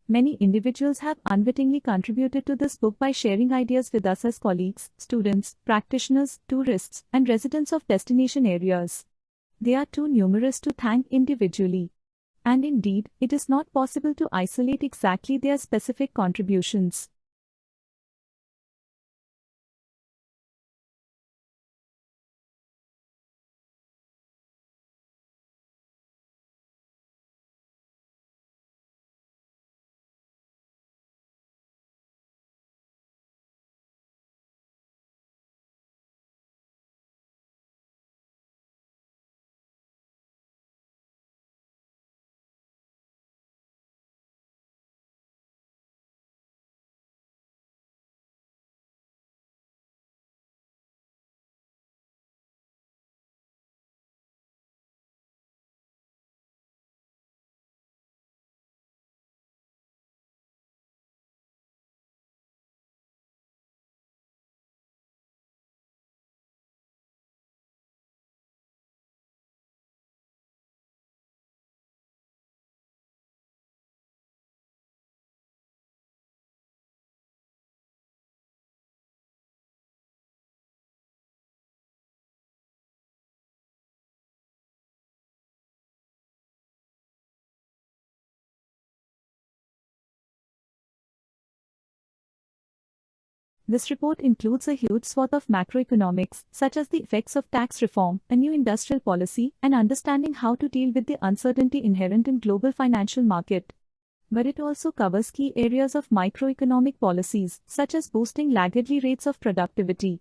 Many individuals have unwittingly contributed to this book by sharing ideas with us as colleagues, students, practitioners, tourists, and residents of destination areas. They are too numerous to thank individually. And indeed, it is not possible to isolate exactly their specific contributions. This report includes a huge swath of macroeconomics, such as the effects of tax reform, a new industrial policy, and understanding how to deal with the uncertainty inherent in global financial market. But it also covers key areas of microeconomic policies, such as boosting laggardly rates of productivity.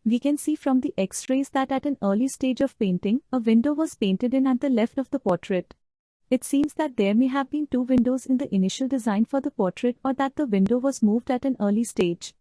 We can see from the X-rays that at an early stage of painting, a window was painted in at the left of the portrait. It seems that there may have been two windows in the initial design for the portrait, or that the window was moved at an early stage.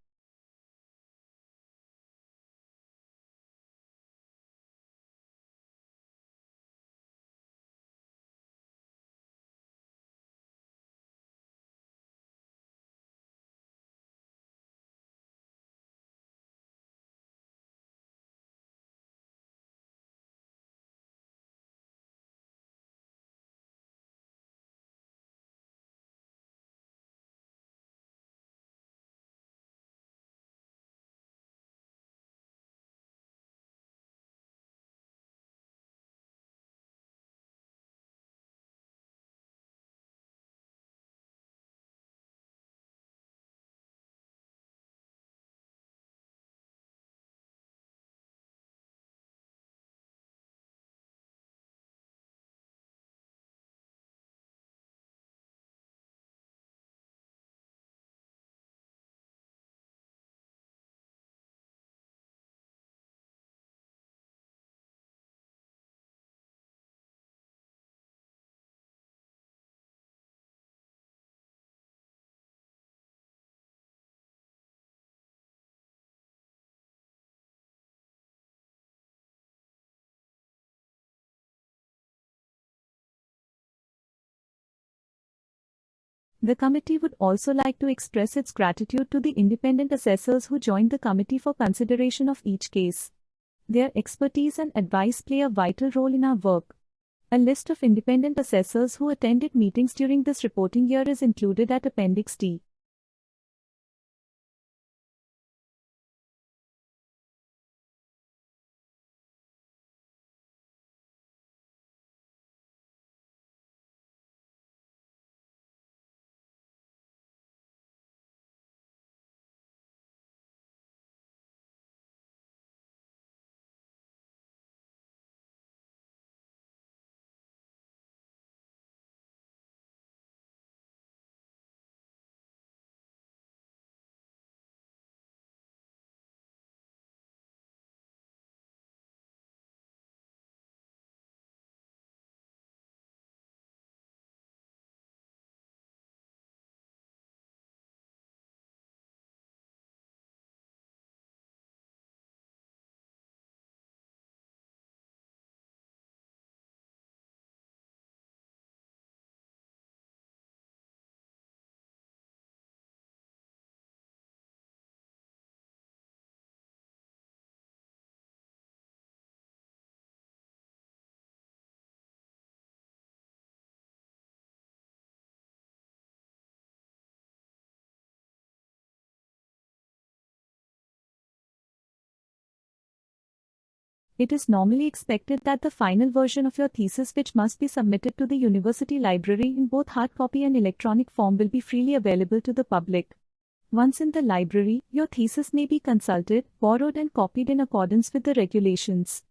The committee would also like to express its gratitude to the independent assessors who joined the committee for consideration of each case. Their expertise and advice play a vital role in our work. A list of independent assessors who attended meetings during this reporting year is included at Appendix D. It is normally expected that the final version of your thesis, which must be submitted to the university library in both hard copy and electronic form, will be freely available to the public. Once in the library, your thesis may be consulted, borrowed and copied in accordance with the regulations.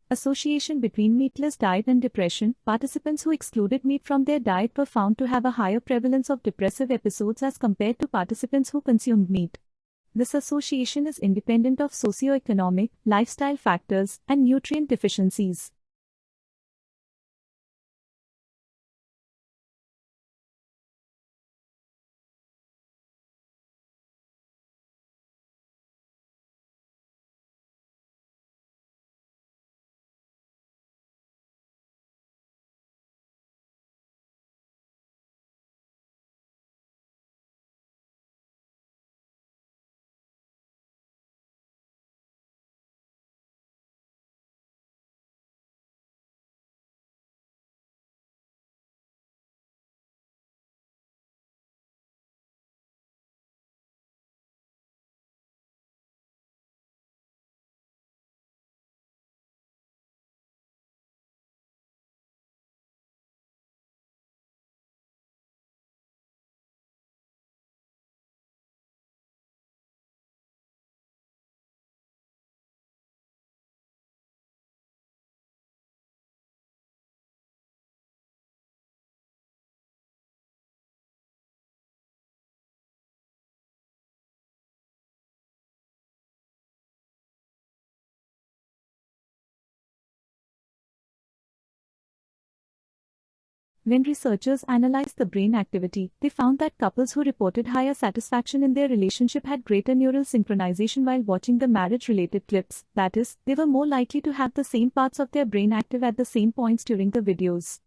Association between meatless diet and depression. Participants who excluded meat from their diet were found to have a higher prevalence of depressive episodes as compared to participants who consumed meat. This association is independent of socioeconomic, lifestyle factors, and nutrient deficiencies. When researchers analyzed the brain activity, they found that couples who reported higher satisfaction in their relationship had greater neural synchronization while watching the marriage-related clips. That is, they were more likely to have the same parts of their brain active at the same points during the videos.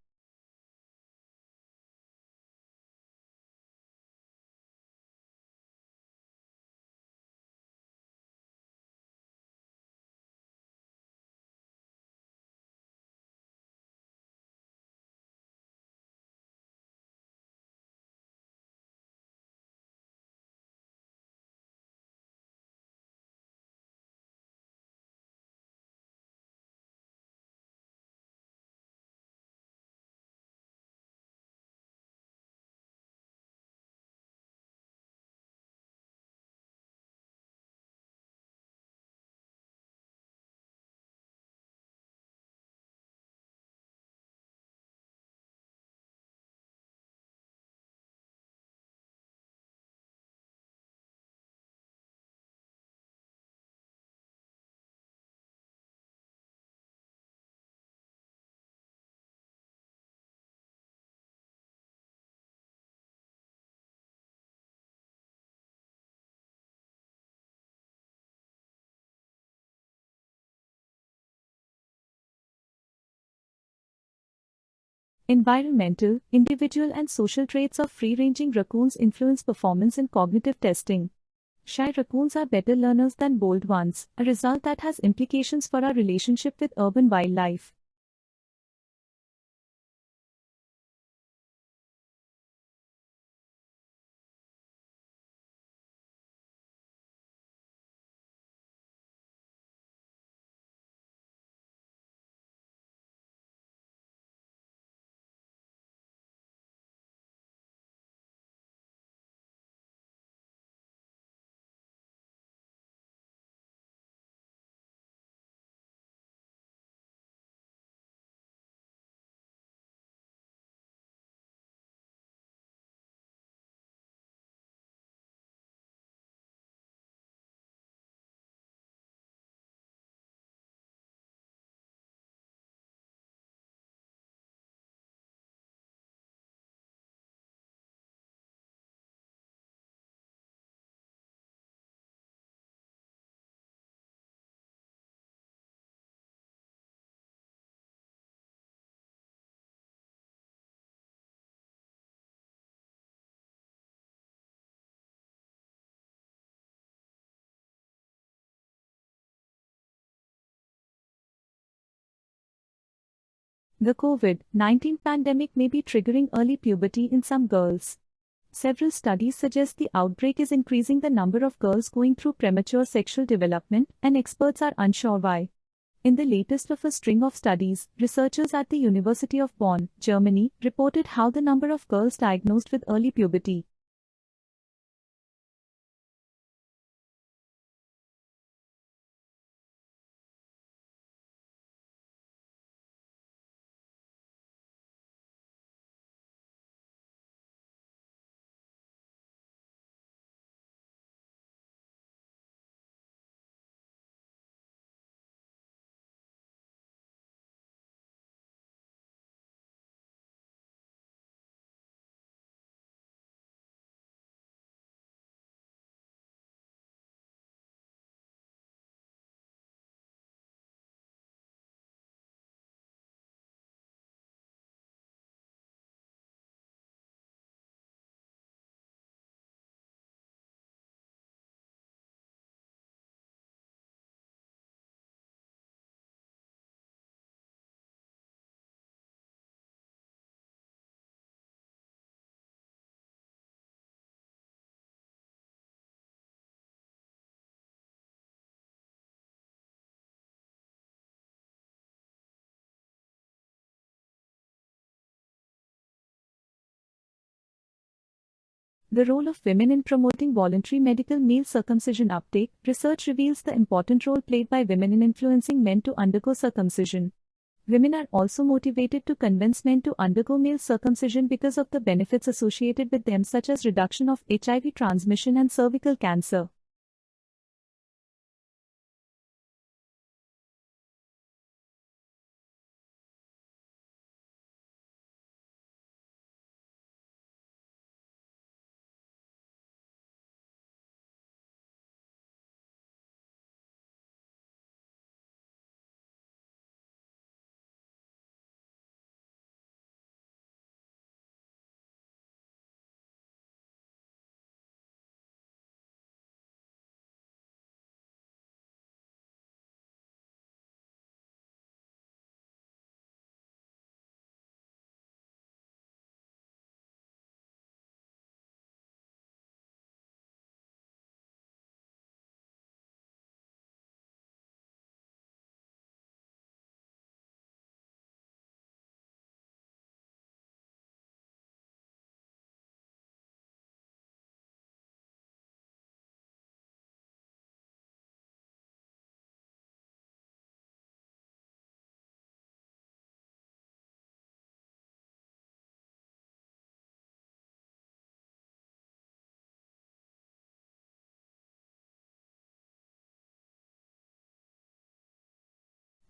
Environmental, individual and social traits of free-ranging raccoons influence performance in cognitive testing. Shy raccoons are better learners than bold ones, a result that has implications for our relationship with urban wildlife. The COVID-19 pandemic may be triggering early puberty in some girls. Several studies suggest the outbreak is increasing the number of girls going through premature sexual development, and experts are unsure why. In the latest of a string of studies, researchers at the University of Bonn, Germany, reported how the number of girls diagnosed with early puberty The role of women in promoting voluntary medical male circumcision uptake. Research reveals the important role played by women in influencing men to undergo circumcision. Women are also motivated to convince men to undergo male circumcision because of the benefits associated with them, such as reduction of HIV transmission and cervical cancer.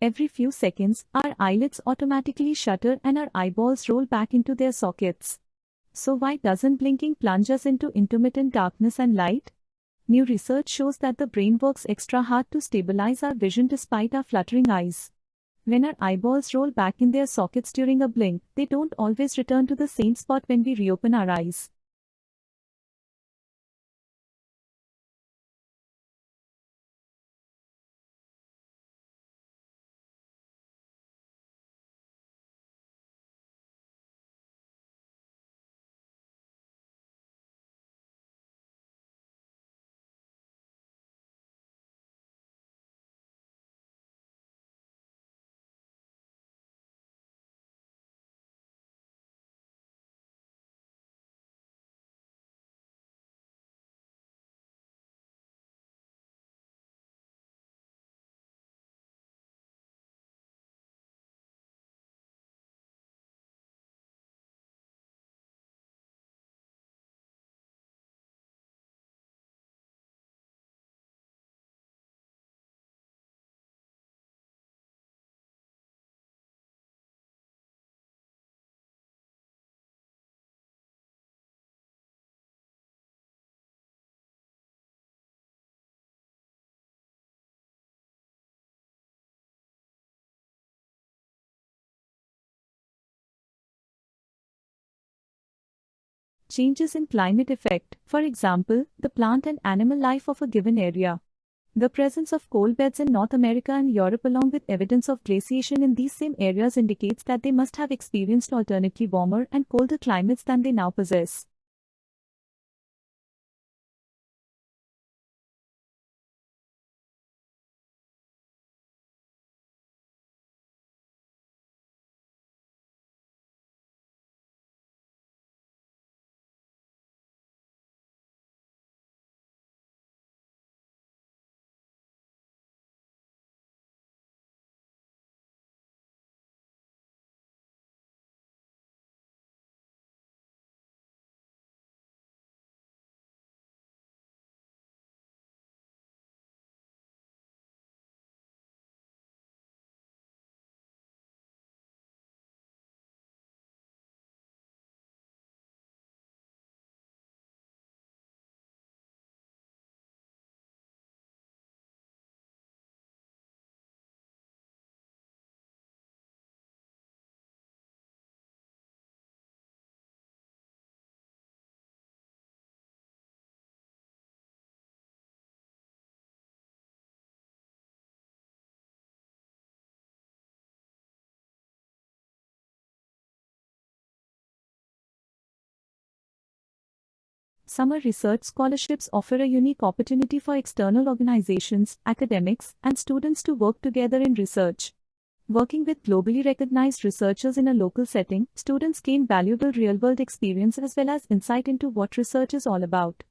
Every few seconds, our eyelids automatically shutter and our eyeballs roll back into their sockets. So why doesn't blinking plunge us into intermittent darkness and light? New research shows that the brain works extra hard to stabilize our vision despite our fluttering eyes. When our eyeballs roll back in their sockets during a blink, they don't always return to the same spot when we reopen our eyes. Changes in climate affect, for example, the plant and animal life of a given area. The presence of coal beds in North America and Europe, along with evidence of glaciation in these same areas, indicates that they must have experienced alternately warmer and colder climates than they now possess. Summer research scholarships offer a unique opportunity for external organizations, academics, and students to work together in research. Working with globally recognized researchers in a local setting, students gain valuable real-world experience as well as insight into what research is all about.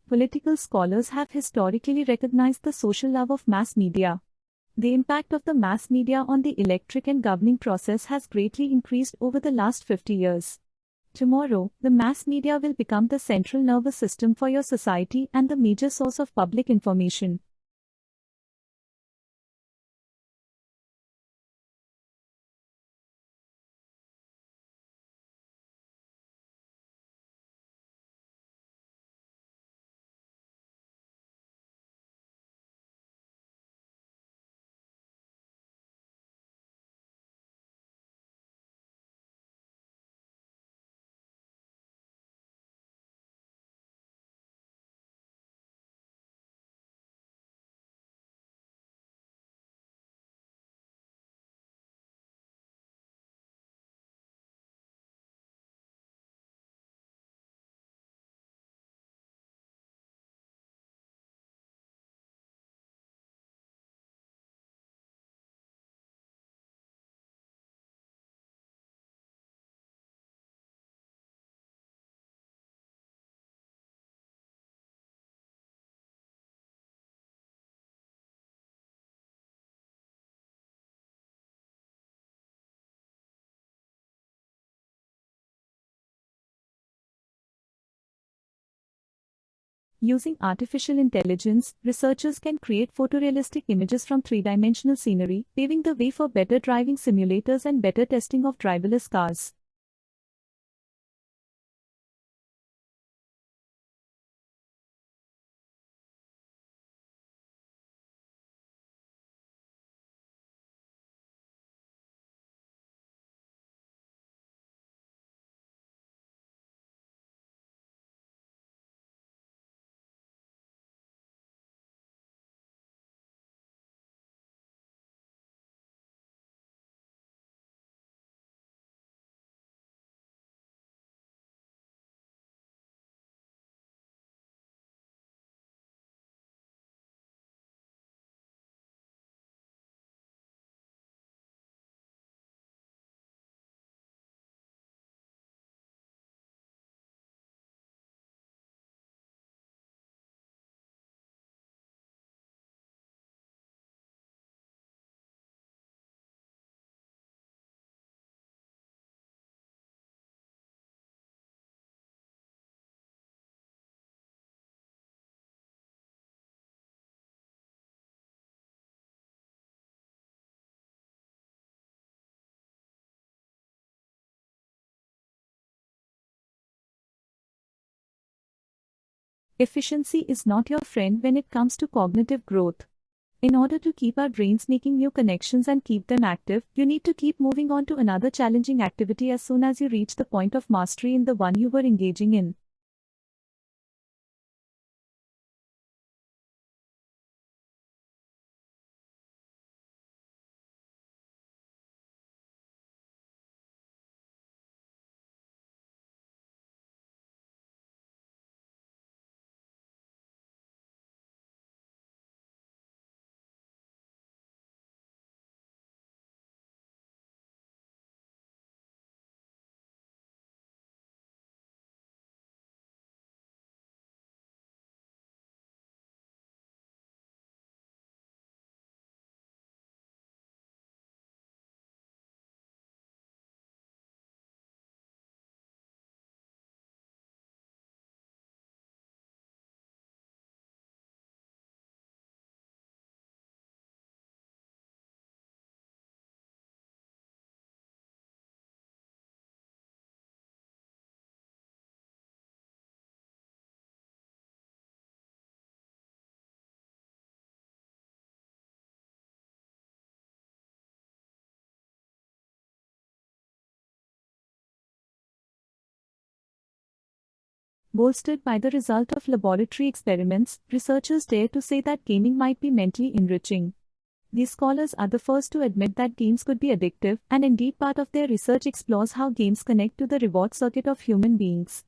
Political scholars have historically recognized the social love of mass media. The impact of the mass media on the electric and governing process has greatly increased over the last 50 years. Tomorrow, the mass media will become the central nervous system for your society and the major source of public information. Using artificial intelligence, researchers can create photorealistic images from three-dimensional scenery, paving the way for better driving simulators and better testing of driverless cars. Efficiency is not your friend when it comes to cognitive growth. In order to keep our brains making new connections and keep them active, you need to keep moving on to another challenging activity as soon as you reach the point of mastery in the one you were engaging in. Bolstered by the result of laboratory experiments, researchers dare to say that gaming might be mentally enriching. These scholars are the first to admit that games could be addictive, and indeed part of their research explores how games connect to the reward circuit of human beings.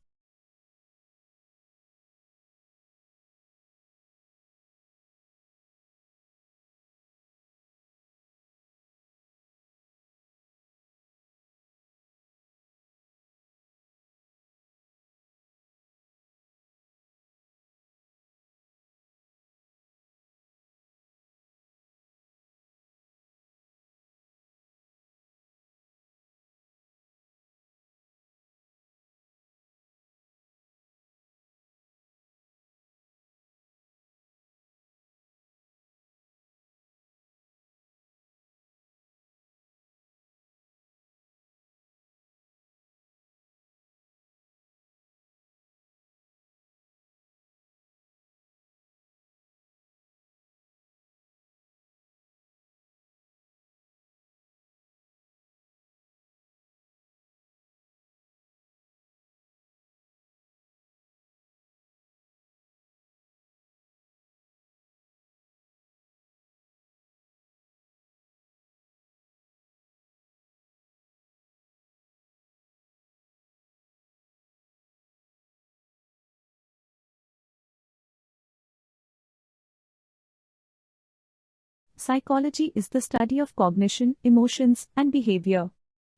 Psychology is the study of cognition, emotions, and behavior.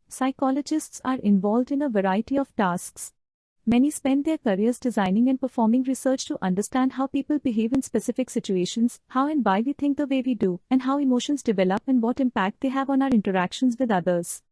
Psychologists are involved in a variety of tasks. Many spend their careers designing and performing research to understand how people behave in specific situations, how and why we think the way we do, and how emotions develop and what impact they have on our interactions with others.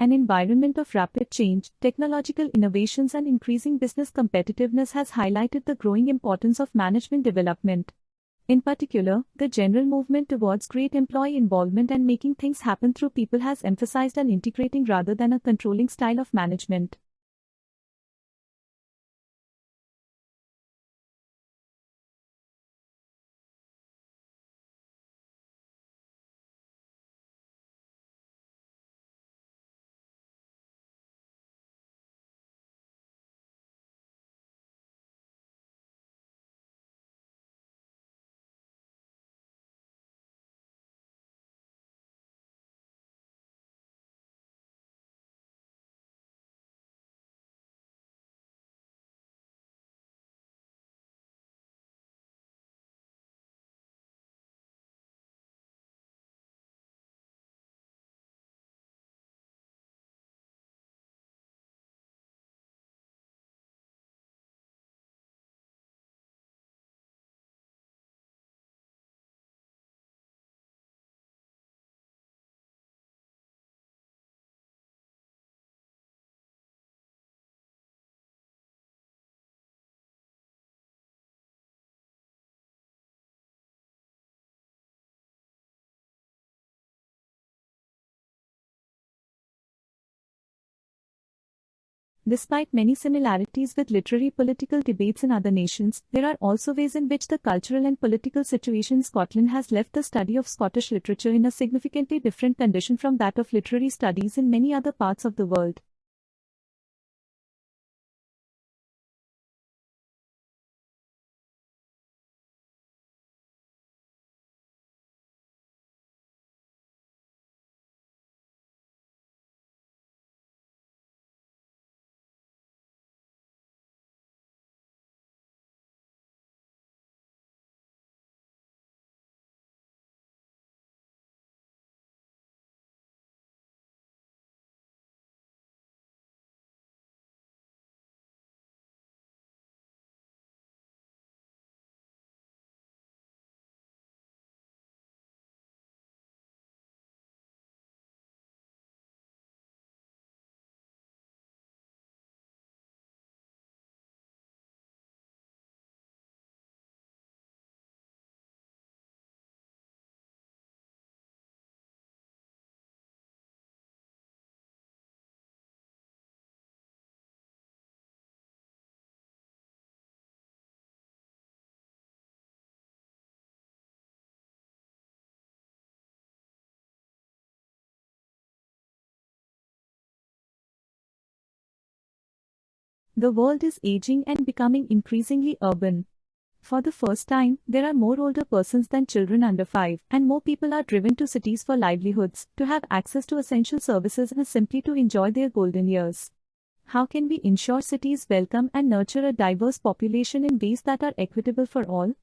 An environment of rapid change, technological innovations, and increasing business competitiveness has highlighted the growing importance of management development. In particular, the general movement towards great employee involvement and making things happen through people has emphasized an integrating rather than a controlling style of management. Despite many similarities with literary political debates in other nations, there are also ways in which the cultural and political situation in Scotland has left the study of Scottish literature in a significantly different condition from that of literary studies in many other parts of the world. The world is aging and becoming increasingly urban. For the first time, there are more older persons than children under 5, and more people are driven to cities for livelihoods, to have access to essential services, and simply to enjoy their golden years. How can we ensure cities welcome and nurture a diverse population in ways that are equitable for all?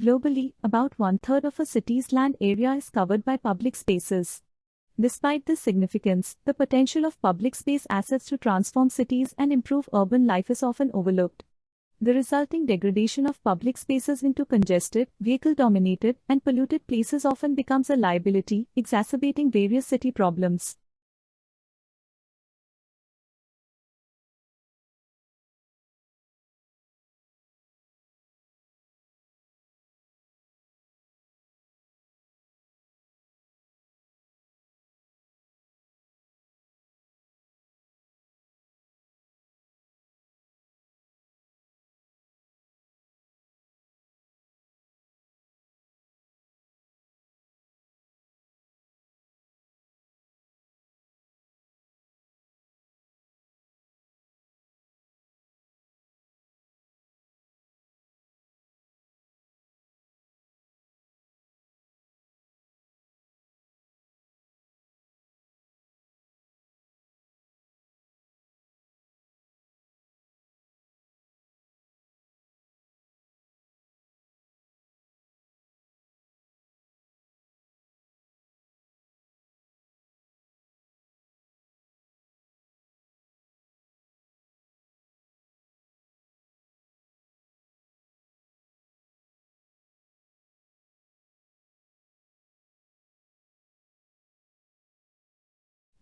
Globally, about one-third of a city's land area is covered by public spaces. Despite this significance, the potential of public space assets to transform cities and improve urban life is often overlooked. The resulting degradation of public spaces into congested, vehicle-dominated, and polluted places often becomes a liability, exacerbating various city problems.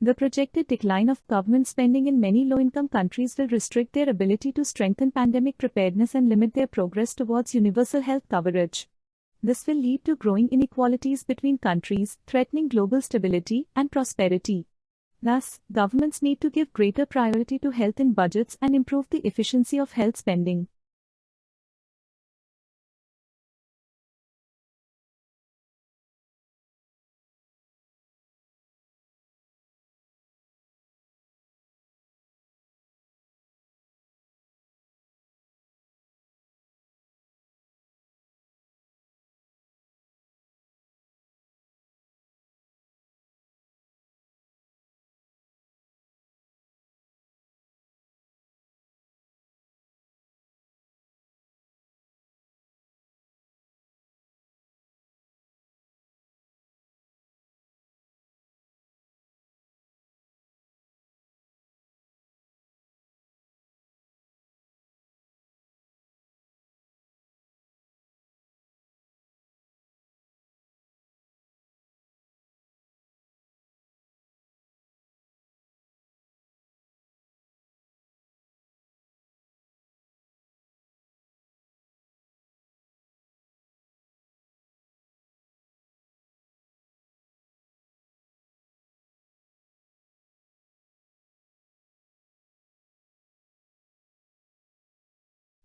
The projected decline of government spending in many low-income countries will restrict their ability to strengthen pandemic preparedness and limit their progress towards universal health coverage. This will lead to growing inequalities between countries, threatening global stability and prosperity. Thus, governments need to give greater priority to health in budgets and improve the efficiency of health spending.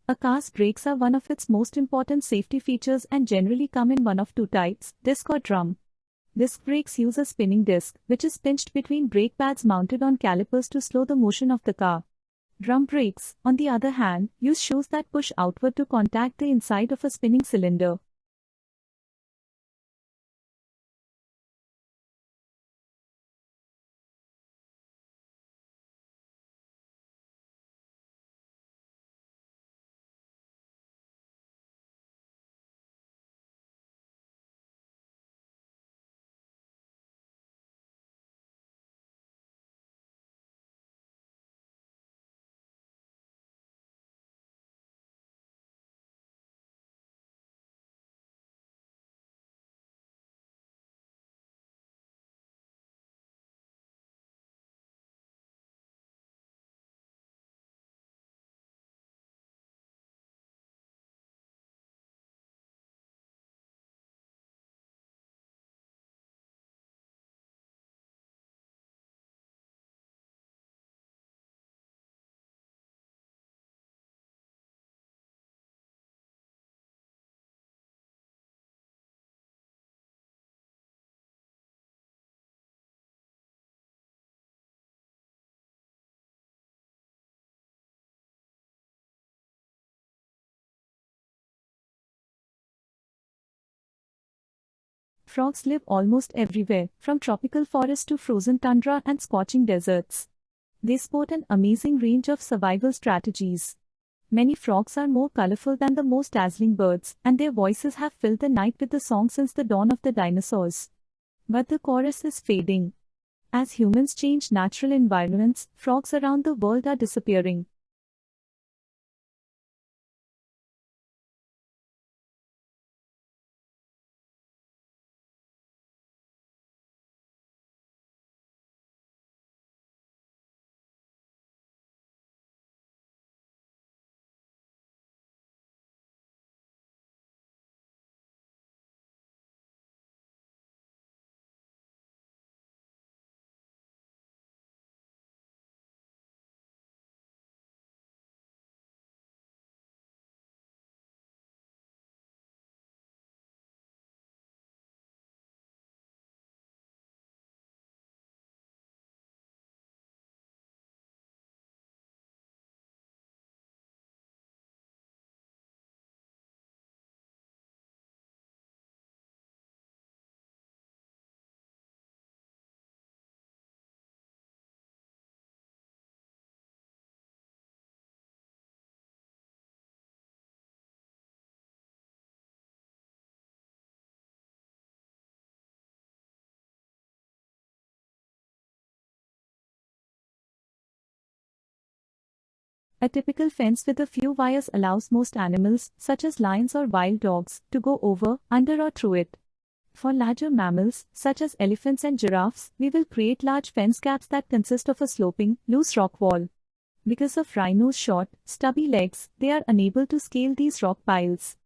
A car's brakes are one of its most important safety features and generally come in one of two types, disc or drum. Disc brakes use a spinning disc, which is pinched between brake pads mounted on calipers to slow the motion of the car. Drum brakes, on the other hand, use shoes that push outward to contact the inside of a spinning cylinder. Frogs live almost everywhere, from tropical forests to frozen tundra and scorching deserts. They sport an amazing range of survival strategies. Many frogs are more colorful than the most dazzling birds, and their voices have filled the night with the song since the dawn of the dinosaurs. But the chorus is fading. As humans change natural environments, frogs around the world are disappearing. A typical fence with a few wires allows most animals, such as lions or wild dogs, to go over, under or through it. For larger mammals, such as elephants and giraffes, we will create large fence gaps that consist of a sloping, loose rock wall. Because of rhinos' short, stubby legs, they are unable to scale these rock piles.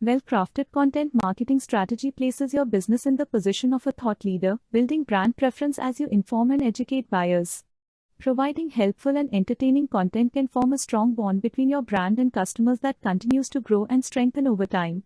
Well-crafted content marketing strategy places your business in the position of a thought leader, building brand preference as you inform and educate buyers. Providing helpful and entertaining content can form a strong bond between your brand and customers that continues to grow and strengthen over time.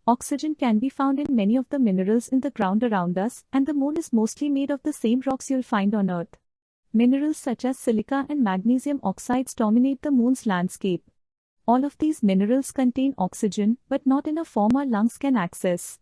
Oxygen can be found in many of the minerals in the ground around us, and the moon is mostly made of the same rocks you'll find on Earth. Minerals such as silica and magnesium oxides dominate the moon's landscape. All of these minerals contain oxygen, but not in a form our lungs can access.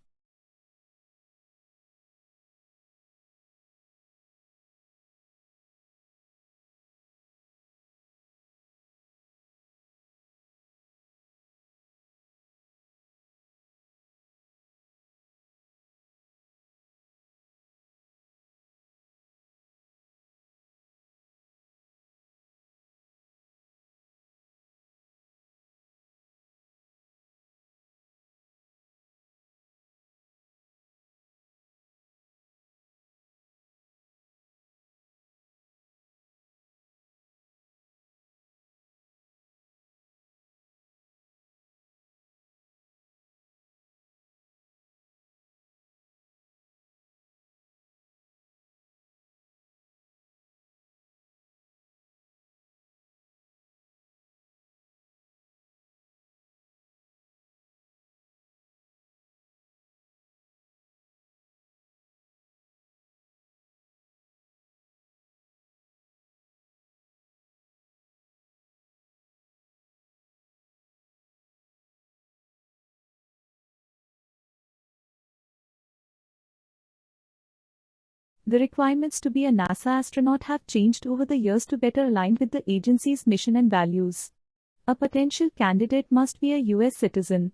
The requirements to be a NASA astronaut have changed over the years to better align with the agency's mission and values. A potential candidate must be a US citizen.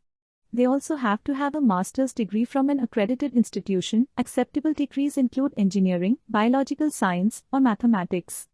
They also have to have a master's degree from an accredited institution. Acceptable degrees include engineering, biological science, or mathematics.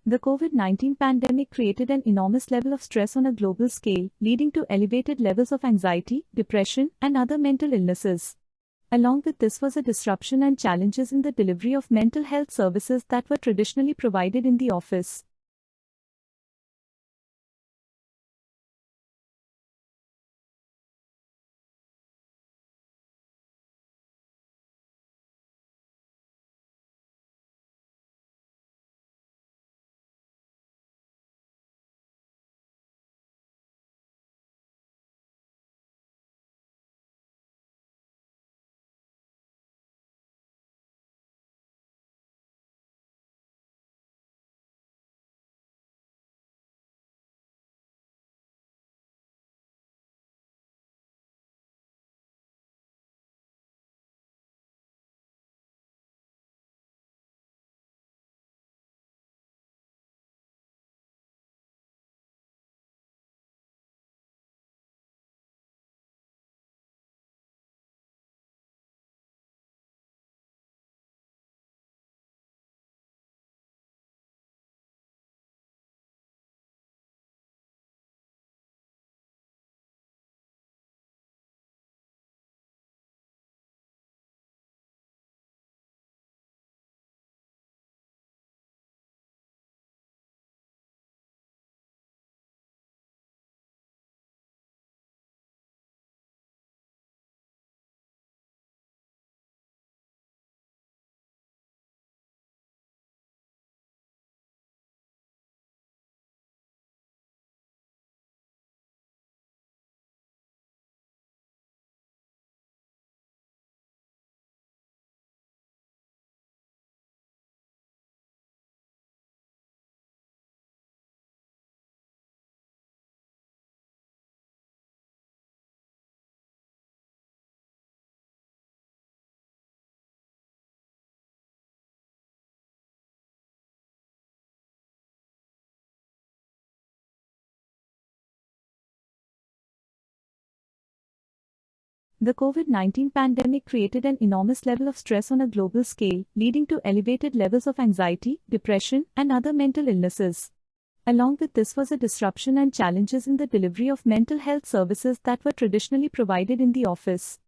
The COVID-19 pandemic created an enormous level of stress on a global scale, leading to elevated levels of anxiety, depression, and other mental illnesses. Along with this was a disruption and challenges in the delivery of mental health services that were traditionally provided in the office. The COVID-19 pandemic created an enormous level of stress on a global scale, leading to elevated levels of anxiety, depression, and other mental illnesses. Along with this was a disruption and challenges in the delivery of mental health services that were traditionally provided in the office.